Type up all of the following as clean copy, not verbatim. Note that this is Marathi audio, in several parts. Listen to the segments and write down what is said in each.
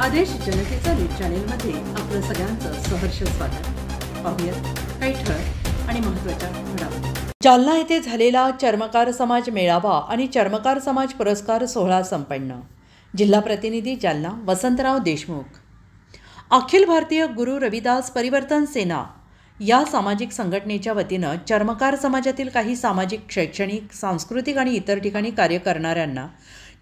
आदेश जनतेचा न्यूज चॅनेलमध्ये आपलं सगळ्यांचं सहर्ष स्वागत। पाहूयात काही ठळक आणि महत्त्वाच्या घडामोडी। जालना येथे झालेला चर्मकार समाज मेळावा आणि चर्मकार समाज पुरस्कार सोहळा संपन्न। जिल्हा प्रतिनिधी जालना वसंतराव देशमुख। अखिल भारतीय गुरु रविदास परिवर्तन सेना या सामाजिक संघटनेच्या वतीनं चर्मकार समाजातील काही सामाजिक, शैक्षणिक, सांस्कृतिक आणि इतर ठिकाणी कार्य करणाऱ्यांना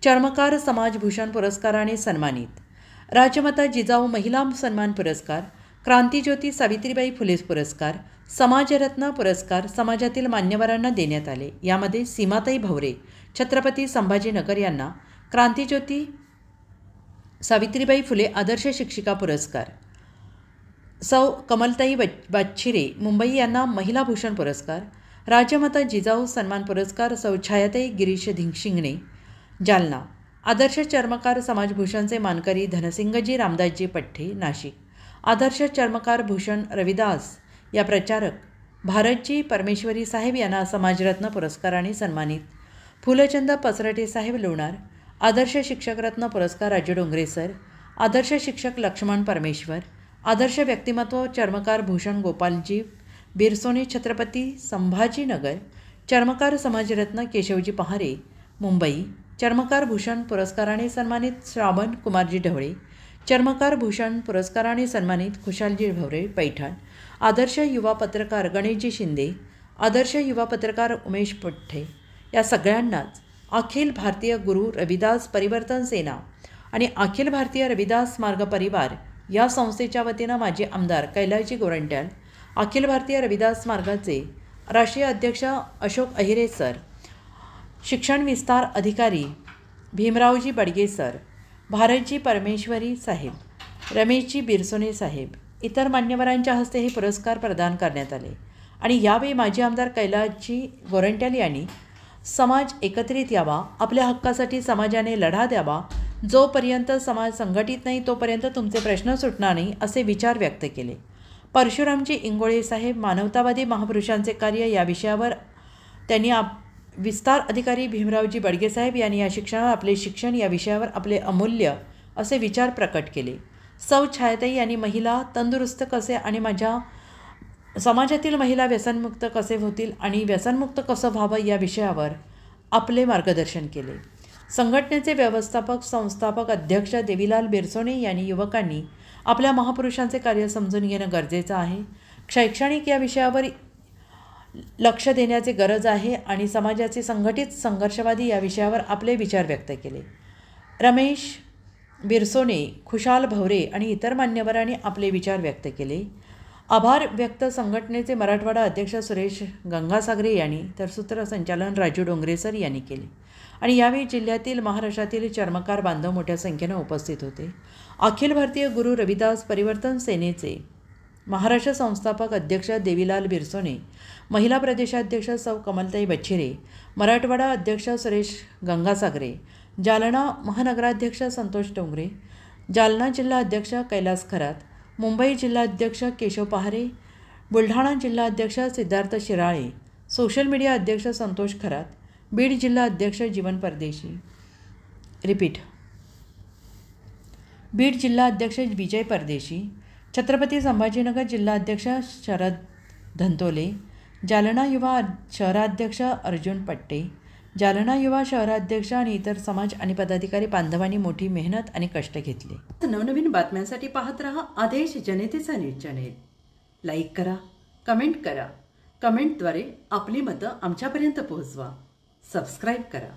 चर्मकार समाज भूषण पुरस्काराने सन्मानित। राजमाता जिजाऊ महिला सन्मान पुरस्कार, क्रांतिज्योती सावित्रीबाई फुले पुरस्कार, समाजरत्न पुरस्कार समाजातील मान्यवरांना देण्यात आले। यामध्ये सीमाताई भवरे, छत्रपती संभाजीनगर यांना क्रांतिज्योती सावित्रीबाई फुले आदर्श शिक्षिका पुरस्कार, सौ कमलताई बाच्छिरे मुंबई यांना महिला भूषण पुरस्कार, राजमाता जिजाऊ सन्मान पुरस्कार सौ छायाताई गिरीश शिंगणे जालना, आदर्श चर्मकार समाजभूषणचे मानकरी धनसिंगजी रामदासजी पठ्ठे नाशिक, आदर्श चर्मकार भूषण रविदास या प्रचारक भारतजी परमेश्वरी साहेब यांना समाजरत्न पुरस्काराने सन्मानित। फुलचंद पसरटे साहेब लोणार, आदर्श शिक्षकरत्न पुरस्कार राजू डोंगरे सर, आदर्श शिक्षक लक्ष्मण परमेश्वर, आदर्श व्यक्तिमत्व चर्मकार भूषण गोपालजी बिरसोने छत्रपती संभाजीनगर, चर्मकार समाजरत्न केशवजी पहारे मुंबई, चर्मकार भूषण पुरस्काराने सन्मानित श्रावण कुमारजी ढवळे, चर्मकार भूषण पुरस्काराने सन्मानित खुशालजी भवरे पैठण, आदर्श युवा पत्रकार गणेशजी शिंदे, आदर्श युवा पत्रकार उमेश पठ्ठे या सगळ्यांनाच अखिल भारतीय गुरु रविदास परिवर्तन सेना आणि अखिल भारतीय रविदास मार्ग परिवार या संस्थेच्या वतीनं माजी आमदार कैलासजी गोरंट्याल, अखिल भारतीय रविदास मार्गाचे राष्ट्रीय अध्यक्ष अशोक अहिरे सर, शिक्षण विस्तार अधिकारी भीमरावजी बडगे सर, भारतजी परमेश्वरी साहेब, रमेशजी बिरसोने साहेब, इतर मान्यवरांच्या हस्ते हे पुरस्कार प्रदान करण्यात आले। आणि यावेळी माजी आमदार कैलासजी गोरंट्याल यांनी समाज एकत्रित यावा, आपल्या हक्कासाठी समाजाने लढा द्यावा, जोपर्यंत समाज संघटित नाही तोपर्यंत तुमचे प्रश्न सुटणार नाही असे विचार व्यक्त केले। परशुरामजी इंगोळे साहेब, मानवतावादी महापुरुषांचे कार्य या विषयावर त्यांनी विस्तार अधिकारी भीमरावजी बडगे साहेब यांनी या शिक्षणावर आपले शिक्षण या विषयावर आपले अमूल्य असे विचार प्रकट केले। सौ छायाताई यांनी महिला तंदुरुस्त कसे आणि माझ्या समाजातील महिला व्यसनमुक्त कसे होतील आणि व्यसनमुक्त कसं व्हावं या विषयावर आपले मार्गदर्शन केले। संघटनेचे व्यवस्थापक संस्थापक अध्यक्ष देवीलाल बिरसोने यांनी युवकांनी आपल्या महापुरुषांचे कार्य समजून घेणं गरजेचं आहे, शैक्षणिक या विषयावर लक्ष देण्याची गरज आहे आणि समाजाचे संघटित संघर्षवादी या विषयावर आपले विचार व्यक्त केले। रमेश बिरसोने, खुशाल भवरे आणि इतर मान्यवरांनी आपले विचार व्यक्त केले। आभार व्यक्त संघटनेचे मराठवाडा अध्यक्ष सुरेश गंगासागरे यांनी तर सूत्रसंचालन राजू डोंगरे सर यांनी केले। आणि यावेळी जिल्ह्यातील महाराष्ट्रातील चर्मकार बांधव मोठ्या संख्येने उपस्थित होते। अखिल भारतीय गुरु रविदास परिवर्तन सेनेचे महाराष्ट्र संस्थापक अध्यक्ष देवीलाल बिरसोने, महिला प्रदेशाध्यक्ष सौ कमलताई बाच्छिरे, मराठवाडा अध्यक्ष सुरेश गंगासागरे, जालना महानगराध्यक्ष संतोष डोंगरे, जालना जिल्हा अध्यक्ष कैलास खरात, मुंबई जिल्हा अध्यक्ष केशव पहारे, बुलढाणा जिल्हा अध्यक्ष सिद्धार्थ शिराळे, सोशल मीडिया अध्यक्ष संतोष खरात, बीड जिल्हा अध्यक्ष जीवन परदेशी, बीड जिल्हा अध्यक्ष विजय परदेशी, छत्रपती संभाजीनगर जिल्हा अध्यक्ष शरद धंतोले, जालना युवा शहराध्यक्ष अर्जुन पट्टे, जालना युवा शहराध्यक्ष आणि इतर समाज आणि पदाधिकारी बांधवांनी मोठी मेहनत आणि कष्ट घेतले। नवनवीन बातम्यांसाठी पाहत रहा आदेश जनतेचा न्यूज चॅनेल। लाईक करा, कमेंट करा, कमेंटद्वारे आपली मतं आमच्यापर्यंत पोहोचवा, सबस्क्राईब करा।